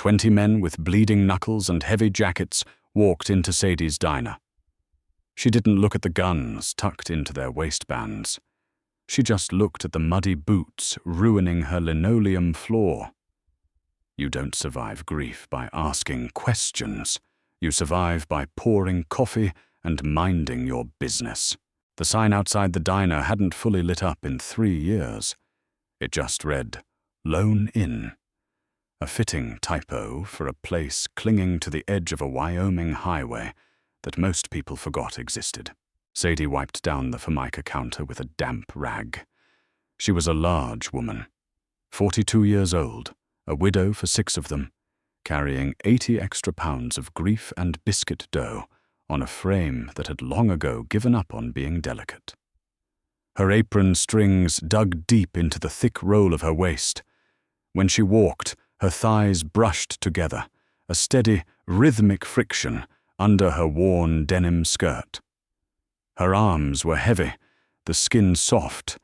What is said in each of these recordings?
20 men with bleeding knuckles and heavy jackets walked into Sadie's diner. She didn't look at the guns tucked into their waistbands. She just looked at the muddy boots ruining her linoleum floor. You don't survive grief by asking questions. You survive by pouring coffee and minding your business. The sign outside the diner hadn't fully lit up in 3 years. It just read, "Lone Inn." A fitting typo for a place clinging to the edge of a Wyoming highway that most people forgot existed. Sadie wiped down the Formica counter with a damp rag. She was a large woman, 42 years old, a widow for 6 of them, carrying 80 extra pounds of grief and biscuit dough on a frame that had long ago given up on being delicate. Her apron strings dug deep into the thick roll of her waist. When she walked, her thighs brushed together, a steady, rhythmic friction under her worn denim skirt. Her arms were heavy, the skin soft,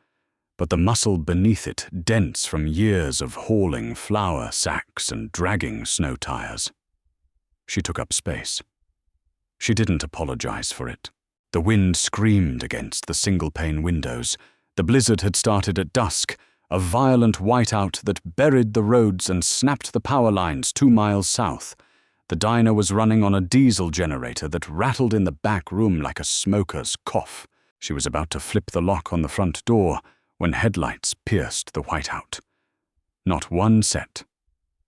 but the muscle beneath it dense from years of hauling flour sacks and dragging snow tires. She took up space. She didn't apologize for it. The wind screamed against the single-pane windows. The blizzard had started at dusk, a violent whiteout that buried the roads and snapped the power lines 2 miles south. The diner was running on a diesel generator that rattled in the back room like a smoker's cough. She was about to flip the lock on the front door when headlights pierced the whiteout. Not one set.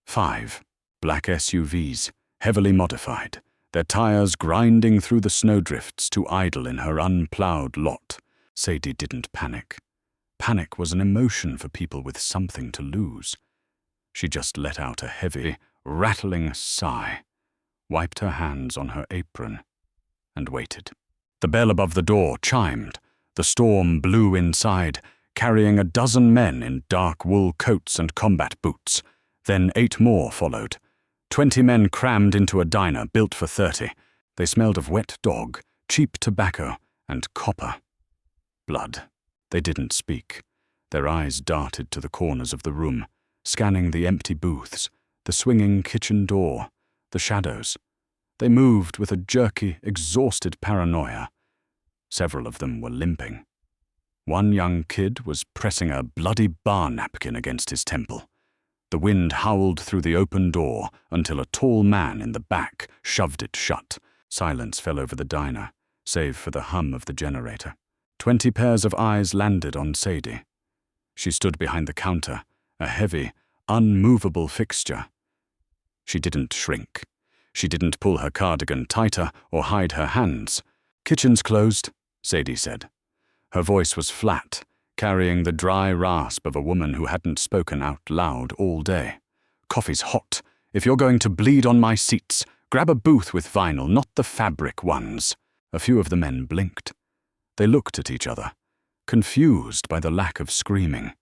5 black SUVs, heavily modified, their tires grinding through the snowdrifts to idle in her unplowed lot. Sadie didn't panic. Panic was an emotion for people with something to lose. She just let out a heavy, rattling sigh, wiped her hands on her apron, and waited. The bell above the door chimed. The storm blew inside, carrying a dozen men in dark wool coats and combat boots. Then 8 more followed. 20 men crammed into a diner built for 30. They smelled of wet dog, cheap tobacco, and copper. Blood. They didn't speak. Their eyes darted to the corners of the room, scanning the empty booths, the swinging kitchen door, the shadows. They moved with a jerky, exhausted paranoia. Several of them were limping. One young kid was pressing a bloody bar napkin against his temple. The wind howled through the open door until a tall man in the back shoved it shut. Silence fell over the diner, save for the hum of the generator. 20 pairs of eyes landed on Sadie. She stood behind the counter, a heavy, unmovable fixture. She didn't shrink. She didn't pull her cardigan tighter or hide her hands. "Kitchen's closed," Sadie said. Her voice was flat, carrying the dry rasp of a woman who hadn't spoken out loud all day. "Coffee's hot. If you're going to bleed on my seats, grab a booth with vinyl, not the fabric ones." A few of the men blinked. They looked at each other, confused by the lack of screaming.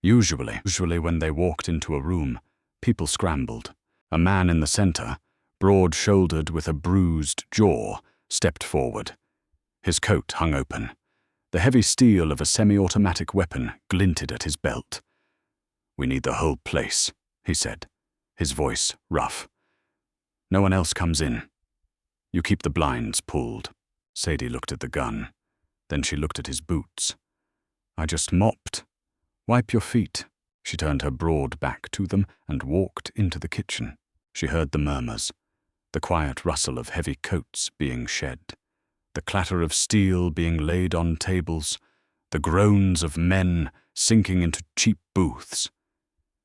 Usually when they walked into a room, people scrambled. A man in the center, broad-shouldered with a bruised jaw, stepped forward. His coat hung open. The heavy steel of a semi-automatic weapon glinted at his belt. "We need the whole place," he said, his voice rough. "No one else comes in. You keep the blinds pulled." Sadie looked at the gun. Then she looked at his boots. "I just mopped. Wipe your feet." She turned her broad back to them and walked into the kitchen. She heard the murmurs, the quiet rustle of heavy coats being shed, the clatter of steel being laid on tables, the groans of men sinking into cheap booths.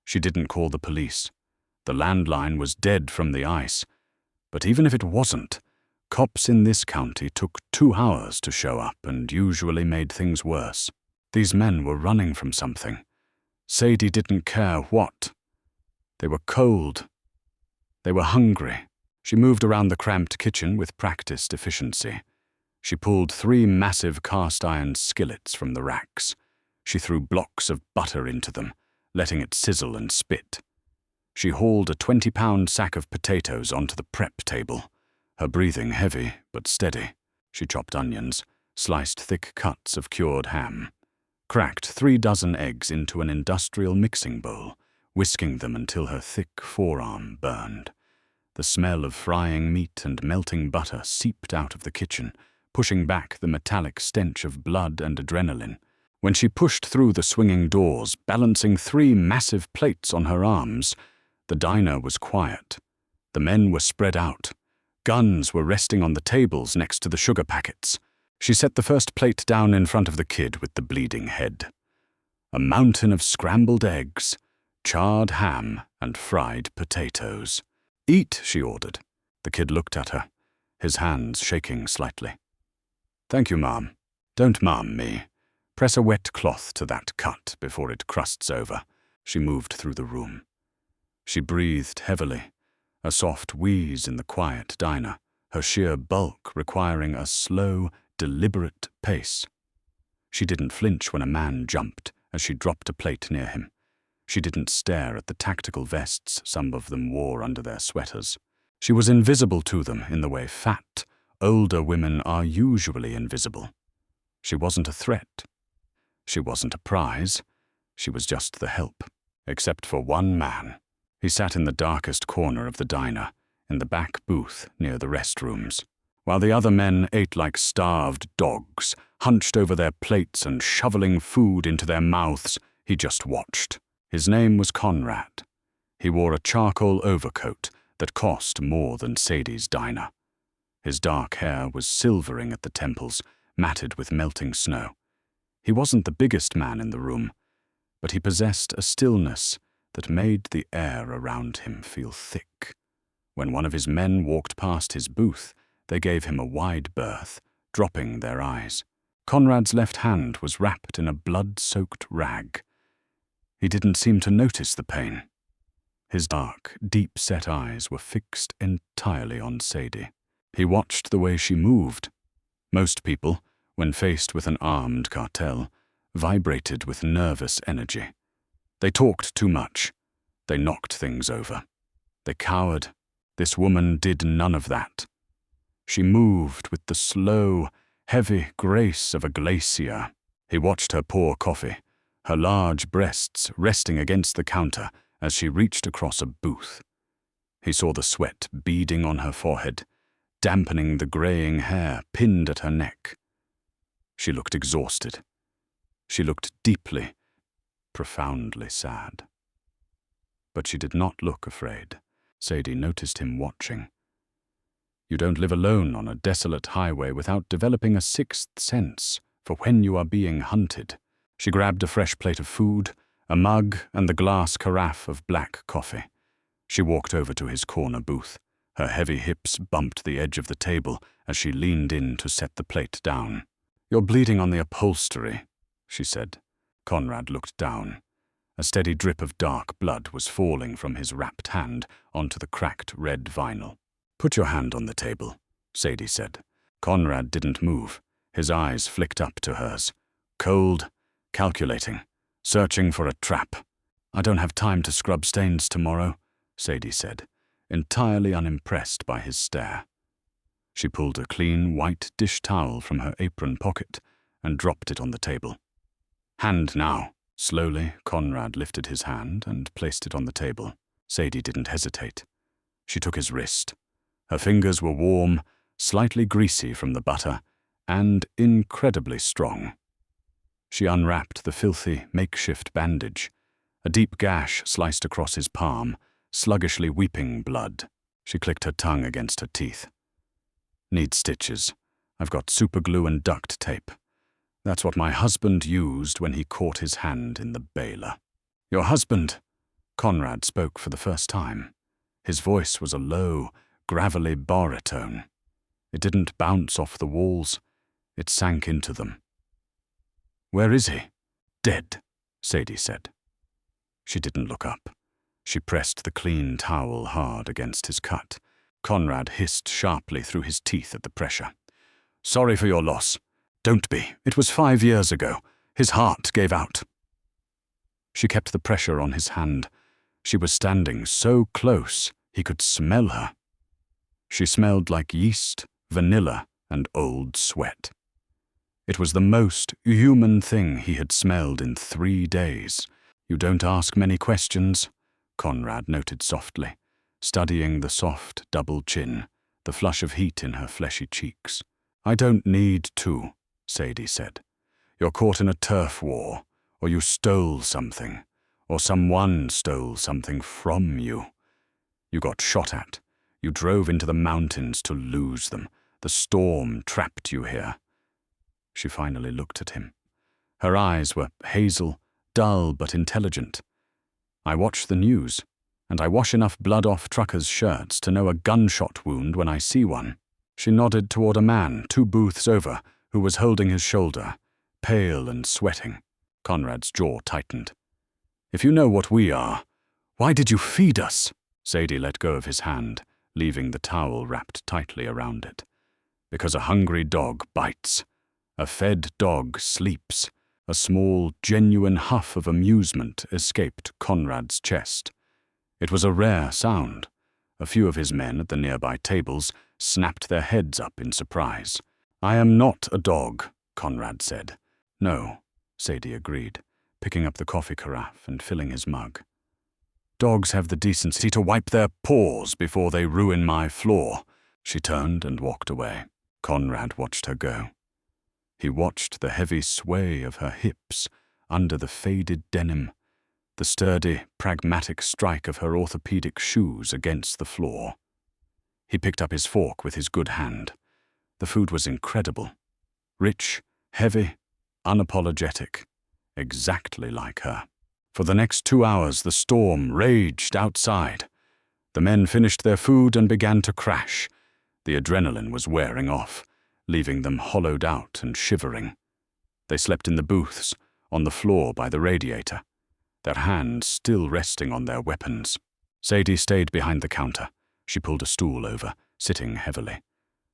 She didn't call the police. The landline was dead from the ice. But even if it wasn't, cops in this county took 2 hours to show up and usually made things worse. These men were running from something. Sadie didn't care what. They were cold. They were hungry. She moved around the cramped kitchen with practiced efficiency. She pulled 3 massive cast-iron skillets from the racks. She threw blocks of butter into them, letting it sizzle and spit. She hauled a 20-pound sack of potatoes onto the prep table, her breathing heavy but steady. She chopped onions, sliced thick cuts of cured ham, cracked 3 dozen eggs into an industrial mixing bowl, whisking them until her thick forearm burned. The smell of frying meat and melting butter seeped out of the kitchen, pushing back the metallic stench of blood and adrenaline. When she pushed through the swinging doors, balancing 3 massive plates on her arms, the diner was quiet. The men were spread out. Guns were resting on the tables next to the sugar packets. She set the first plate down in front of the kid with the bleeding head. A mountain of scrambled eggs, charred ham, and fried potatoes. "Eat," she ordered. The kid looked at her, his hands shaking slightly. "Thank you, Mom. Don't mom me. Press a wet cloth to that cut before it crusts over." She moved through the room. She breathed heavily, a soft wheeze in the quiet diner, her sheer bulk requiring a slow, deliberate pace. She didn't flinch when a man jumped as she dropped a plate near him. She didn't stare at the tactical vests some of them wore under their sweaters. She was invisible to them in the way fat, older women are usually invisible. She wasn't a threat. She wasn't a prize. She was just the help. Except for one man. He sat in the darkest corner of the diner, in the back booth near the restrooms. While the other men ate like starved dogs, hunched over their plates and shoveling food into their mouths, he just watched. His name was Conrad. He wore a charcoal overcoat that cost more than Sadie's diner. His dark hair was silvering at the temples, matted with melting snow. He wasn't the biggest man in the room, but he possessed a stillness that made the air around him feel thick. When one of his men walked past his booth, they gave him a wide berth, dropping their eyes. Conrad's left hand was wrapped in a blood-soaked rag. He didn't seem to notice the pain. His dark, deep-set eyes were fixed entirely on Sadie. He watched the way she moved. Most people, when faced with an armed cartel, vibrated with nervous energy. They talked too much. They knocked things over. They cowered. This woman did none of that. She moved with the slow, heavy grace of a glacier. He watched her pour coffee, her large breasts resting against the counter as she reached across a booth. He saw the sweat beading on her forehead, dampening the graying hair pinned at her neck. She looked exhausted. She looked deeply, profoundly sad. But she did not look afraid. Sadie noticed him watching. You don't live alone on a desolate highway without developing a sixth sense for when you are being hunted. She grabbed a fresh plate of food, a mug, and the glass carafe of black coffee. She walked over to his corner booth. Her heavy hips bumped the edge of the table as she leaned in to set the plate down. "You're bleeding on the upholstery," she said. Conrad looked down. A steady drip of dark blood was falling from his wrapped hand onto the cracked red vinyl. "Put your hand on the table," Sadie said. Conrad didn't move. His eyes flicked up to hers. Cold, calculating, searching for a trap. "I don't have time to scrub stains tomorrow," Sadie said, entirely unimpressed by his stare. She pulled a clean, white dish towel from her apron pocket and dropped it on the table. "Hand now." Slowly, Conrad lifted his hand and placed it on the table. Sadie didn't hesitate. She took his wrist. Her fingers were warm, slightly greasy from the butter, and incredibly strong. She unwrapped the filthy, makeshift bandage. A deep gash sliced across his palm, sluggishly weeping blood. She clicked her tongue against her teeth. "Need stitches. I've got superglue and duct tape. That's what my husband used when he caught his hand in the baler." "Your husband?" Conrad spoke for the first time. His voice was a low, gravelly baritone. It didn't bounce off the walls. It sank into them. "Where is he?" "Dead," Sadie said. She didn't look up. She pressed the clean towel hard against his cut. Conrad hissed sharply through his teeth at the pressure. "Sorry for your loss. Don't be. It was 5 years ago. His heart gave out." She kept the pressure on his hand. She was standing so close he could smell her. She smelled like yeast, vanilla, and old sweat. It was the most human thing he had smelled in 3 days. You don't ask many questions, Conrad noted softly, studying the soft double chin, the flush of heat in her fleshy cheeks. I don't need to, Sadie said. You're caught in a turf war, or you stole something, or someone stole something from you. You got shot at. You drove into the mountains to lose them. The storm trapped you here. She finally looked at him. Her eyes were hazel, dull but intelligent. I watch the news, and I wash enough blood off truckers' shirts to know a gunshot wound when I see one. She nodded toward a man 2 booths over who was holding his shoulder, pale and sweating. Conrad's jaw tightened. If you know what we are, why did you feed us? Sadie let go of his hand, leaving the towel wrapped tightly around it. Because a hungry dog bites. A fed dog sleeps. A small, genuine huff of amusement escaped Conrad's chest. It was a rare sound. A few of his men at the nearby tables snapped their heads up in surprise. I am not a dog, Conrad said. No, Sadie agreed, picking up the coffee carafe and filling his mug. Dogs have the decency to wipe their paws before they ruin my floor. She turned and walked away. Conrad watched her go. He watched the heavy sway of her hips under the faded denim, the sturdy, pragmatic strike of her orthopedic shoes against the floor. He picked up his fork with his good hand. The food was incredible. Rich, heavy, unapologetic, exactly like her. For the next 2 hours, the storm raged outside. The men finished their food and began to crash. The adrenaline was wearing off, leaving them hollowed out and shivering. They slept in the booths, on the floor by the radiator, their hands still resting on their weapons. Sadie stayed behind the counter. She pulled a stool over, sitting heavily.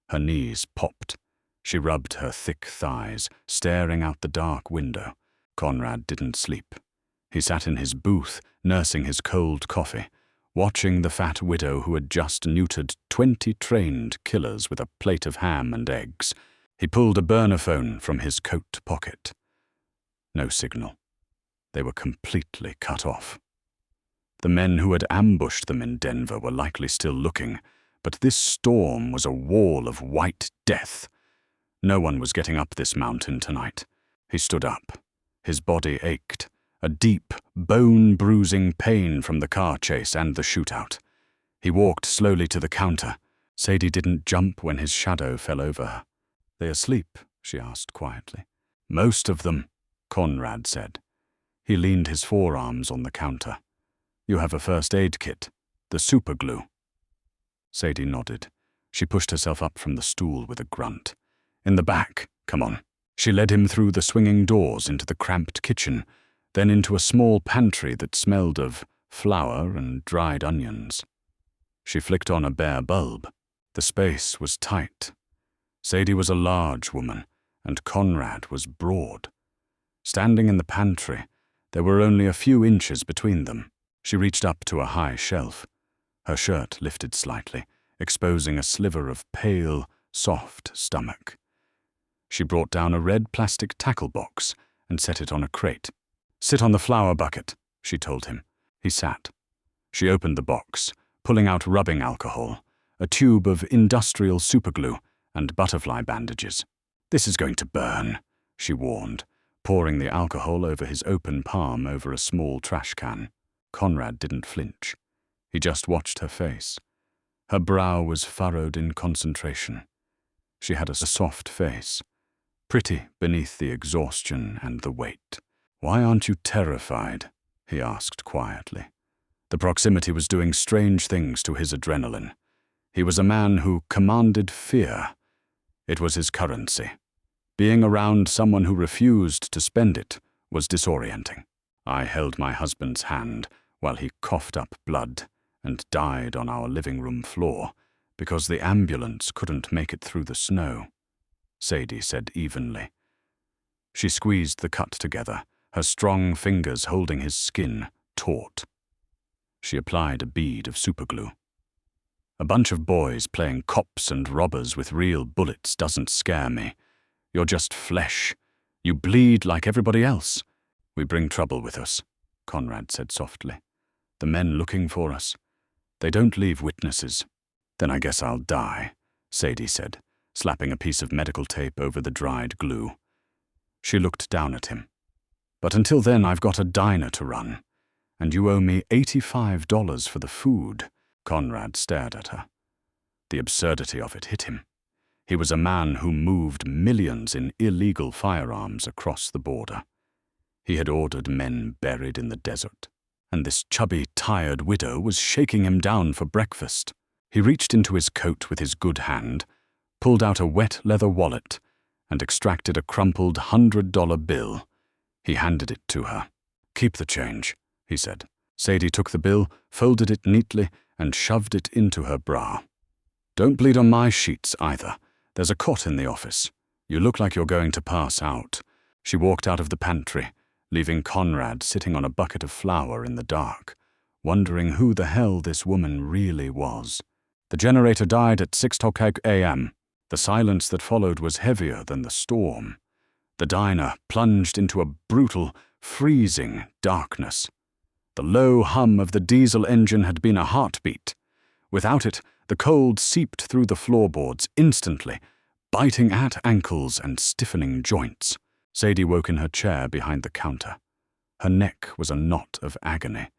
Her knees popped. She rubbed her thick thighs, staring out the dark window. Conrad didn't sleep. He sat in his booth, nursing his cold coffee, watching the fat widow who had just neutered 20 trained killers with a plate of ham and eggs. He pulled a burner phone from his coat pocket. No signal. They were completely cut off. The men who had ambushed them in Denver were likely still looking, but this storm was a wall of white death. No one was getting up this mountain tonight. He stood up. His body ached. A deep, bone-bruising pain from the car chase and the shootout. He walked slowly to the counter. Sadie didn't jump when his shadow fell over her. They asleep? She asked quietly. Most of them, Conrad said. He leaned his forearms on the counter. You have a first aid kit, the super glue. Sadie nodded. She pushed herself up from the stool with a grunt. In the back, come on. She led him through the swinging doors into the cramped kitchen, then into a small pantry that smelled of flour and dried onions. She flicked on a bare bulb. The space was tight. Sadie was a large woman, and Conrad was broad. Standing in the pantry, there were only a few inches between them. She reached up to a high shelf. Her shirt lifted slightly, exposing a sliver of pale, soft stomach. She brought down a red plastic tackle box and set it on a crate. Sit on the flour bucket, she told him. He sat. She opened the box, pulling out rubbing alcohol, a tube of industrial superglue, and butterfly bandages. This is going to burn, she warned, pouring the alcohol over his open palm over a small trash can. Conrad didn't flinch. He just watched her face. Her brow was furrowed in concentration. She had a soft face, pretty beneath the exhaustion and the weight. Why aren't you terrified? He asked quietly. The proximity was doing strange things to his adrenaline. He was a man who commanded fear. It was his currency. Being around someone who refused to spend it was disorienting. I held my husband's hand while he coughed up blood and died on our living room floor because the ambulance couldn't make it through the snow, Sadie said evenly. She squeezed the cut together, her strong fingers holding his skin taut. She applied a bead of superglue. A bunch of boys playing cops and robbers with real bullets doesn't scare me. You're just flesh. You bleed like everybody else. We bring trouble with us, Conrad said softly. The men looking for us. They don't leave witnesses. Then I guess I'll die, Sadie said, slapping a piece of medical tape over the dried glue. She looked down at him. But until then I've got a diner to run. And you owe me $85 for the food. Conrad stared at her. The absurdity of it hit him. He was a man who moved millions in illegal firearms across the border. He had ordered men buried in the desert, and this chubby, tired widow was shaking him down for breakfast. He reached into his coat with his good hand, pulled out a wet leather wallet, and extracted a crumpled $100 bill. He handed it to her. "Keep the change," he said. Sadie took the bill, folded it neatly, and shoved it into her bra. "Don't bleed on my sheets either. There's a cot in the office. You look like you're going to pass out." She walked out of the pantry, leaving Conrad sitting on a bucket of flour in the dark, wondering who the hell this woman really was. The generator died at 6:00 a.m. The silence that followed was heavier than the storm. The diner plunged into a brutal, freezing darkness. The low hum of the diesel engine had been a heartbeat. Without it, the cold seeped through the floorboards instantly, biting at ankles and stiffening joints. Sadie woke in her chair behind the counter. Her neck was a knot of agony.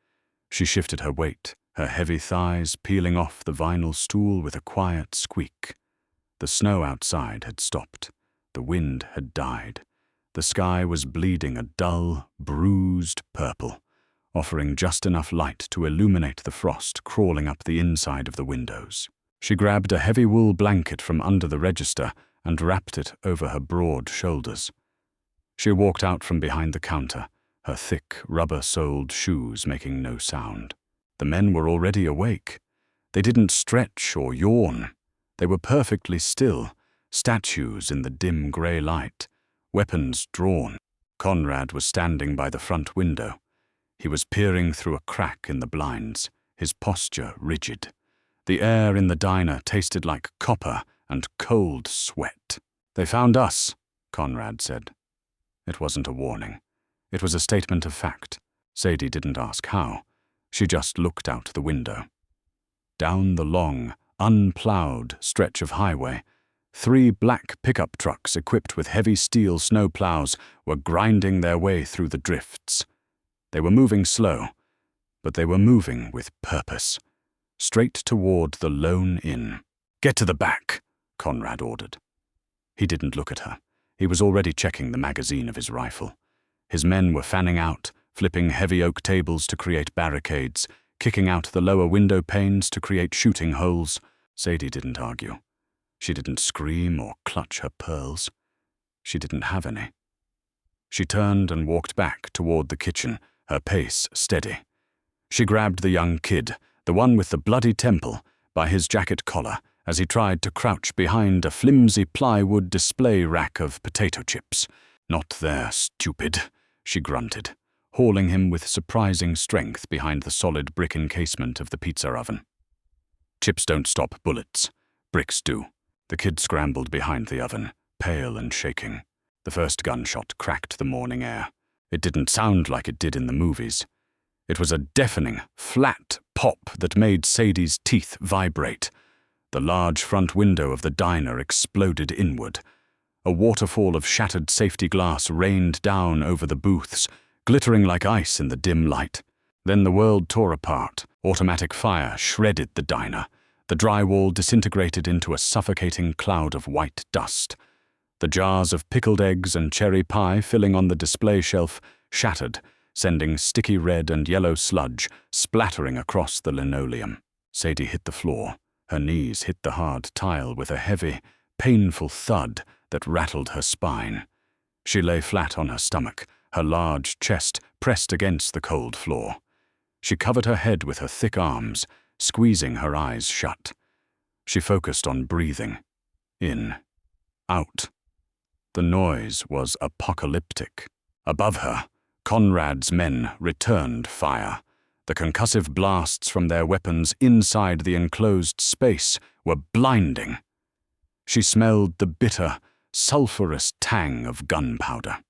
She shifted her weight, her heavy thighs peeling off the vinyl stool with a quiet squeak. The snow outside had stopped. The wind had died. The sky was bleeding a dull, bruised purple, offering just enough light to illuminate the frost crawling up the inside of the windows. She grabbed a heavy wool blanket from under the register and wrapped it over her broad shoulders. She walked out from behind the counter, her thick, rubber-soled shoes making no sound. The men were already awake. They didn't stretch or yawn. They were perfectly still, statues in the dim grey light, weapons drawn. Conrad was standing by the front window. He was peering through a crack in the blinds, his posture rigid. The air in the diner tasted like copper and cold sweat. "They found us," Conrad said. It wasn't a warning. It was a statement of fact. Sadie didn't ask how. She just looked out the window. Down the long, unplowed stretch of highway, 3 black pickup trucks equipped with heavy steel snow plows were grinding their way through the drifts. They were moving slow, but they were moving with purpose, straight toward the lone inn. "Get to the back," Conrad ordered. He didn't look at her. He was already checking the magazine of his rifle. His men were fanning out, flipping heavy oak tables to create barricades, kicking out the lower window panes to create shooting holes. Sadie didn't argue. She didn't scream or clutch her pearls. She didn't have any. She turned and walked back toward the kitchen, her pace steady. She grabbed the young kid, the one with the bloody temple, by his jacket collar as he tried to crouch behind a flimsy plywood display rack of potato chips. "Not there, stupid," she grunted, hauling him with surprising strength behind the solid brick encasement of the pizza oven. "Chips don't stop bullets. Bricks do." The kid scrambled behind the oven, pale and shaking. The first gunshot cracked the morning air. It didn't sound like it did in the movies. It was a deafening, flat pop that made Sadie's teeth vibrate. The large front window of the diner exploded inward. A waterfall of shattered safety glass rained down over the booths, glittering like ice in the dim light. Then the world tore apart. Automatic fire shredded the diner. The drywall disintegrated into a suffocating cloud of white dust. The jars of pickled eggs and cherry pie filling on the display shelf shattered, sending sticky red and yellow sludge splattering across the linoleum. Sadie hit the floor. Her knees hit the hard tile with a heavy, painful thud that rattled her spine. She lay flat on her stomach, her large chest pressed against the cold floor. She covered her head with her thick arms, squeezing her eyes shut. She focused on breathing. In. Out. The noise was apocalyptic. Above her, Conrad's men returned fire. The concussive blasts from their weapons inside the enclosed space were blinding. She smelled the bitter, sulphurous tang of gunpowder.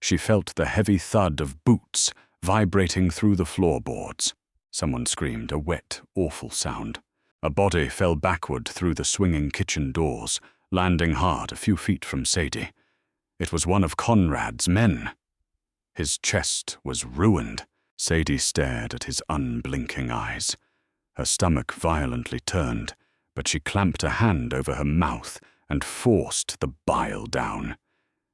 She felt the heavy thud of boots vibrating through the floorboards. Someone screamed, a wet, awful sound. A body fell backward through the swinging kitchen doors, landing hard a few feet from Sadie. It was one of Conrad's men. His chest was ruined. Sadie stared at his unblinking eyes. Her stomach violently turned, but she clamped a hand over her mouth and forced the bile down.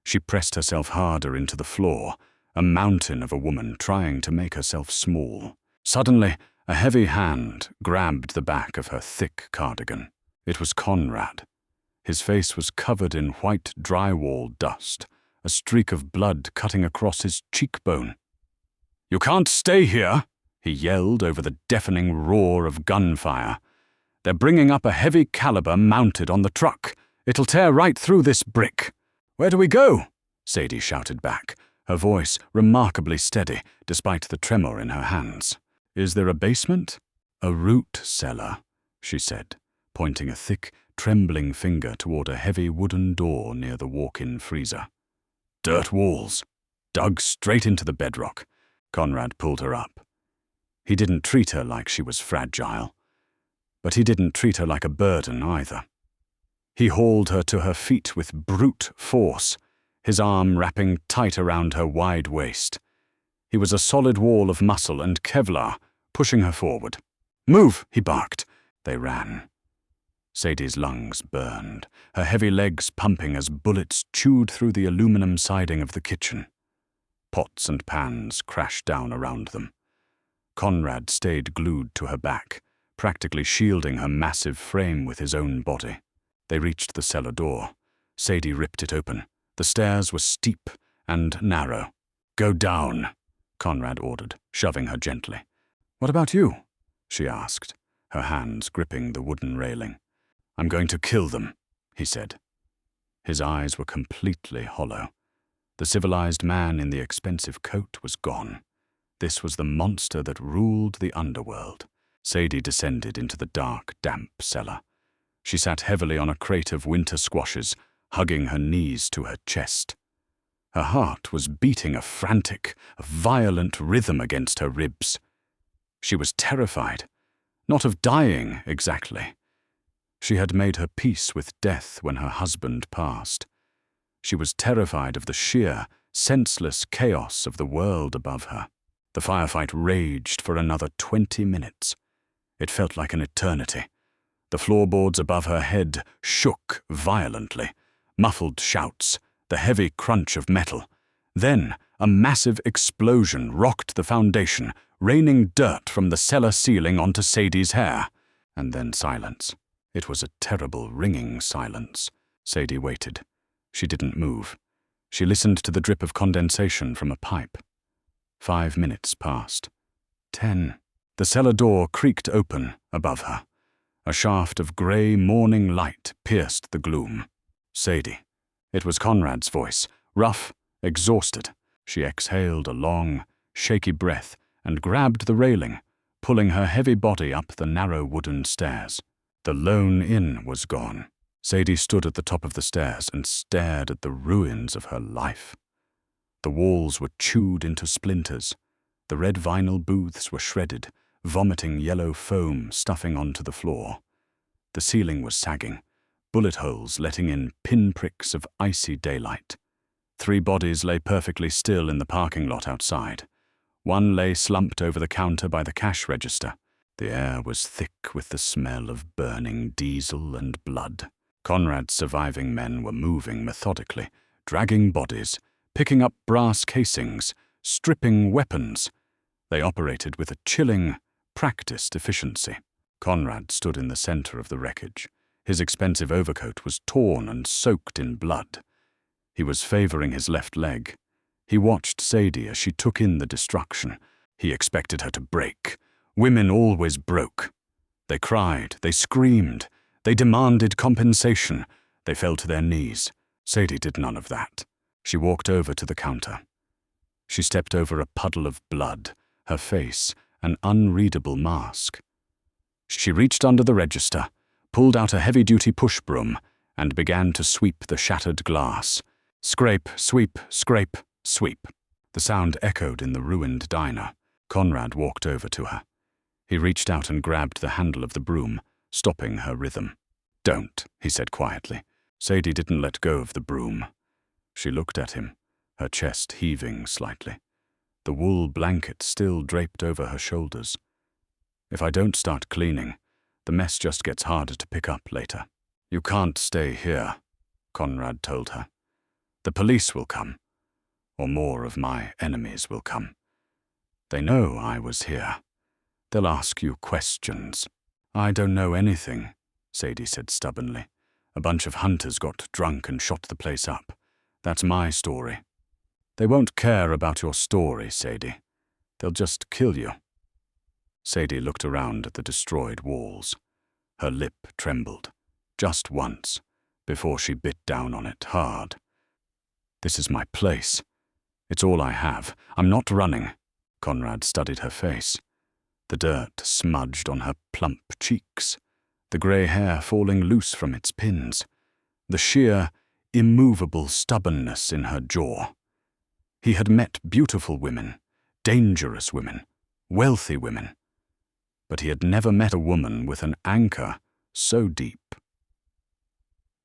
She pressed herself harder into the floor, a mountain of a woman trying to make herself small. Suddenly, a heavy hand grabbed the back of her thick cardigan. It was Conrad. His face was covered in white drywall dust, a streak of blood cutting across his cheekbone. "You can't stay here," he yelled over the deafening roar of gunfire. "They're bringing up a heavy caliber mounted on the truck. It'll tear right through this brick." "Where do we go?" Sadie shouted back, her voice remarkably steady despite the tremor in her hands. "Is there a basement?" "A root cellar," she said, pointing a thick, trembling finger toward a heavy wooden door near the walk-in freezer. "Dirt walls, dug straight into the bedrock." Conrad pulled her up. He didn't treat her like she was fragile, but he didn't treat her like a burden either. He hauled her to her feet with brute force, his arm wrapping tight around her wide waist. He was a solid wall of muscle and Kevlar, pushing her forward. "Move!" he barked. They ran. Sadie's lungs burned, her heavy legs pumping as bullets chewed through the aluminum siding of the kitchen. Pots and pans crashed down around them. Conrad stayed glued to her back, practically shielding her massive frame with his own body. They reached the cellar door. Sadie ripped it open. The stairs were steep and narrow. "Go down," Conrad ordered, shoving her gently. "What about you?" she asked, her hands gripping the wooden railing. "I'm going to kill them," he said. His eyes were completely hollow. The civilized man in the expensive coat was gone. This was the monster that ruled the underworld. Sadie descended into the dark, damp cellar. She sat heavily on a crate of winter squashes, hugging her knees to her chest. Her heart was beating a frantic, violent rhythm against her ribs. She was terrified, not of dying exactly. She had made her peace with death when her husband passed. She was terrified of the sheer, senseless chaos of the world above her. The firefight raged for another 20 minutes. It felt like an eternity. The floorboards above her head shook violently. Muffled shouts, the heavy crunch of metal. Then, a massive explosion rocked the foundation, raining dirt from the cellar ceiling onto Sadie's hair. And then silence. It was a terrible, ringing silence. Sadie waited. She didn't move. She listened to the drip of condensation from a pipe. 5 minutes passed. 10. The cellar door creaked open above her. A shaft of grey morning light pierced the gloom. "Sadie." It was Conrad's voice, rough, exhausted. She exhaled a long, shaky breath and grabbed the railing, pulling her heavy body up the narrow wooden stairs. The lone inn was gone. Sadie stood at the top of the stairs and stared at the ruins of her life. The walls were chewed into splinters. The red vinyl booths were shredded, vomiting yellow foam stuffing onto the floor. The ceiling was sagging, bullet holes letting in pinpricks of icy daylight. 3 bodies lay perfectly still in the parking lot outside. One lay slumped over the counter by the cash register. The air was thick with the smell of burning diesel and blood. Conrad's surviving men were moving methodically, dragging bodies, picking up brass casings, stripping weapons. They operated with a chilling, practiced efficiency. Conrad stood in the center of the wreckage. His expensive overcoat was torn and soaked in blood. He was favoring his left leg. He watched Sadie as she took in the destruction. He expected her to break. Women always broke. They cried, they screamed, they demanded compensation. They fell to their knees. Sadie did none of that. She walked over to the counter. She stepped over a puddle of blood, her face an unreadable mask. She reached under the register, pulled out a heavy-duty push broom, and began to sweep the shattered glass. Scrape, sweep, scrape, sweep. The sound echoed in the ruined diner. Conrad walked over to her. He reached out and grabbed the handle of the broom, stopping her rhythm. "Don't," he said quietly. Sadie didn't let go of the broom. She looked at him, her chest heaving slightly. The wool blanket still draped over her shoulders. "If I don't start cleaning, the mess just gets harder to pick up later." "You can't stay here," Conrad told her. "The police will come, or more of my enemies will come. They know I was here. They'll ask you questions." "I don't know anything," Sadie said stubbornly. "A bunch of hunters got drunk and shot the place up. That's my story." "They won't care about your story, Sadie. They'll just kill you." Sadie looked around at the destroyed walls. Her lip trembled, just once, before she bit down on it hard. "This is my place. It's all I have. I'm not running." Conrad studied her face. The dirt smudged on her plump cheeks, the grey hair falling loose from its pins, the sheer, immovable stubbornness in her jaw. He had met beautiful women, dangerous women, wealthy women, but he had never met a woman with an anchor so deep.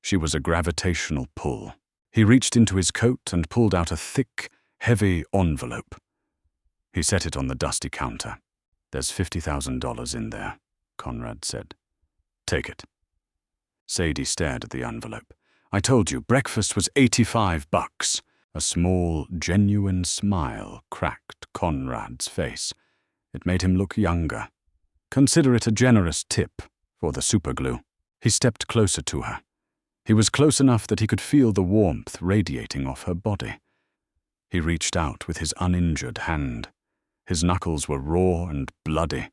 She was a gravitational pull. He reached into his coat and pulled out a thick, heavy envelope. He set it on the dusty counter. "There's $50,000 in there," Conrad said. "Take it." Sadie stared at the envelope. "I told you, breakfast was $85. A small, genuine smile cracked Conrad's face. It made him look younger. "Consider it a generous tip for the superglue." He stepped closer to her. He was close enough that he could feel the warmth radiating off her body. He reached out with his uninjured hand. His knuckles were raw and bloody,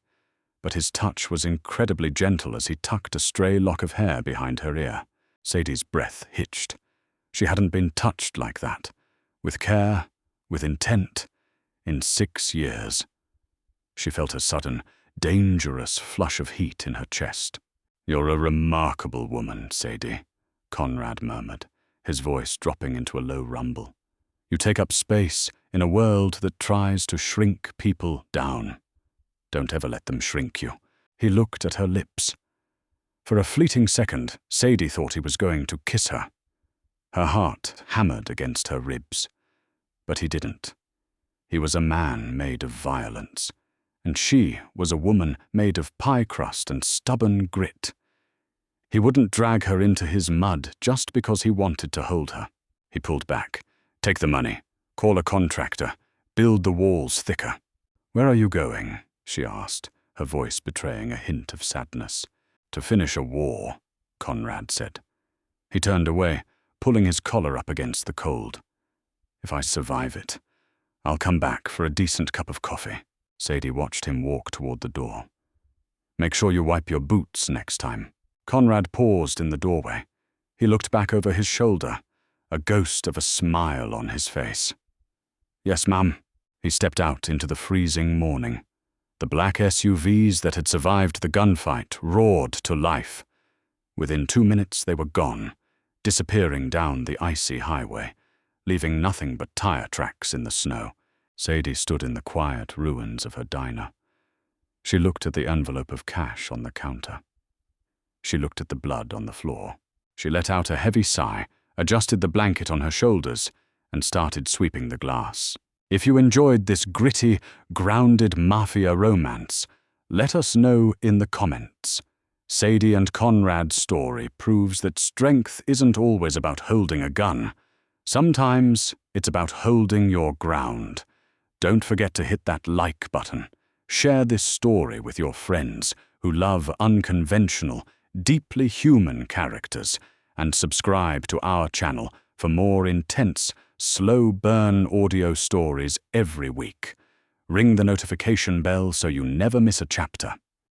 but his touch was incredibly gentle as he tucked a stray lock of hair behind her ear. Sadie's breath hitched. She hadn't been touched like that, with care, with intent, in 6 years. She felt a sudden, dangerous flush of heat in her chest. "You're a remarkable woman, Sadie," Conrad murmured, his voice dropping into a low rumble. "You take up space in a world that tries to shrink people down. Don't ever let them shrink you." He looked at her lips. For a fleeting second, Sadie thought he was going to kiss her. Her heart hammered against her ribs. But he didn't. He was a man made of violence, and she was a woman made of pie crust and stubborn grit. He wouldn't drag her into his mud just because he wanted to hold her. He pulled back. "Take the money. Call a contractor. Build the walls thicker." "Where are you going?" she asked, her voice betraying a hint of sadness. "To finish a war," Conrad said. He turned away, pulling his collar up against the cold. "If I survive it, I'll come back for a decent cup of coffee." Sadie watched him walk toward the door. "Make sure you wipe your boots next time." Conrad paused in the doorway. He looked back over his shoulder, a ghost of a smile on his face. "Yes, ma'am." He stepped out into the freezing morning. The black SUVs that had survived the gunfight roared to life. Within 2 minutes they were gone, disappearing down the icy highway, leaving nothing but tire tracks in the snow. Sadie stood in the quiet ruins of her diner. She looked at the envelope of cash on the counter. She looked at the blood on the floor. She let out a heavy sigh, adjusted the blanket on her shoulders, and started sweeping the glass. If you enjoyed this gritty, grounded Mafia romance, let us know in the comments. Sadie and Conrad's story proves that strength isn't always about holding a gun. Sometimes it's about holding your ground. Don't forget to hit that like button. Share this story with your friends who love unconventional, deeply human characters, and subscribe to our channel for more intense, slow-burn audio stories every week. Ring the notification bell so you never miss a chapter.